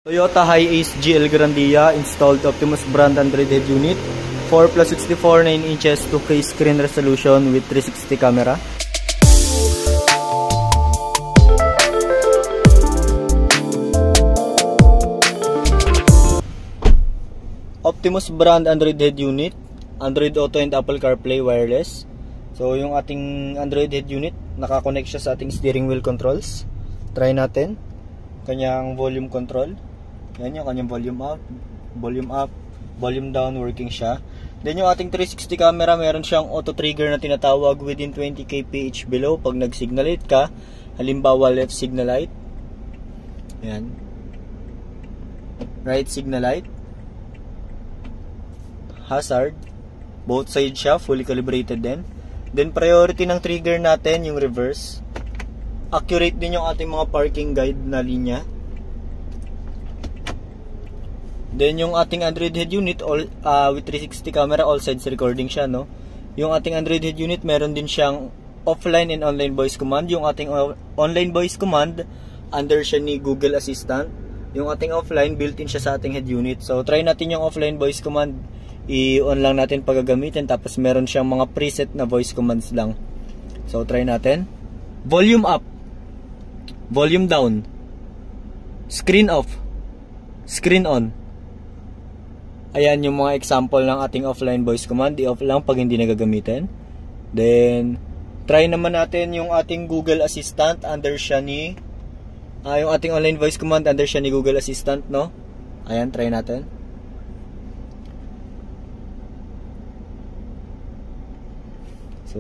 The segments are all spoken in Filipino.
Toyota Hiace GL Grandia installed Optimus brand Android head unit, 4+64 9" 2K screen resolution with 360 camera. Optimus brand Android head unit, Android Auto and Apple CarPlay wireless. So yung ating Android head unit, nakakonect siya sa ating steering wheel controls. Try natin. Kanyang volume control. Yan yung kanyang volume up, volume down, working siya. Then yung ating 360 camera, meron siyang auto trigger na tinatawag within 20 kph below pag nag-signal light ka. Halimbawa left signal light. Yan. Right signal light. Hazard. Both sides siya, fully calibrated din. Then priority ng trigger natin, yung reverse. Accurate din yung ating mga parking guide na linya. Then yung ating Android head unit with 360 camera, all sides recording siya, no? Yung ating Android head unit meron din siyang offline and online voice command. Yung ating online voice command under siya ni Google Assistant. Yung ating offline built-in siya sa ating head unit. So try natin yung offline voice command. I-on lang natin pag gagamitin, tapos meron siyang mga preset na voice commands lang. So try natin. Volume up, volume down, screen off, screen on. Ayan yung mga example ng ating offline voice command. I-off lang pag hindi nagagamitin. Then try naman natin yung ating Google Assistant under siya ni yung ating online voice command under siya ni Google Assistant, no? Ayan, try natin. So,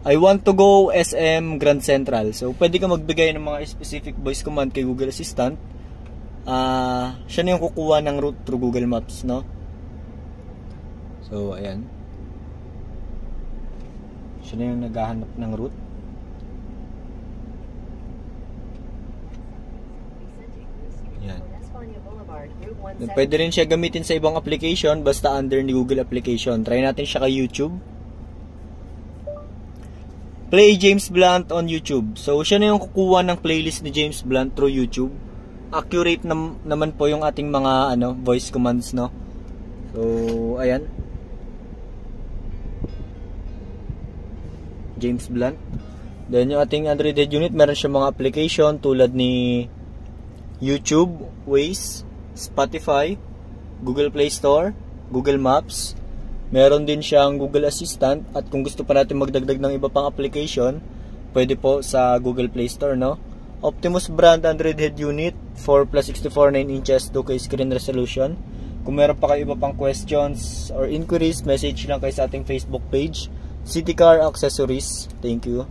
I want to go SM Grand Central. So, pwede ka magbigay ng mga specific voice command kay Google Assistant. Siya na yung kukuha ng route through Google Maps, no? So, ayan. Siya na yung naghahanap ng route. Ayan. Pwede rin siya gamitin sa ibang application basta under ni Google application. Try natin siya kay YouTube. Play James Blunt on YouTube. So, siya na yung kukuha ng playlist ni James Blunt through YouTube. Accurate naman po yung ating mga voice commands, no? So, ayan. James Blunt. Then, yung ating Android head unit, meron siya mga application tulad ni YouTube, Waze, Spotify, Google Play Store, Google Maps. Meron din siyang Google Assistant, at kung gusto pa natin magdagdag ng iba pang application, pwede po sa Google Play Store, no? Optimus brand Android head unit, 4+64 9" 2K screen resolution. Kung meron pa kayo iba pang questions or inquiries, message lang kayo sa ating Facebook page, City Car Accessories. Thank you.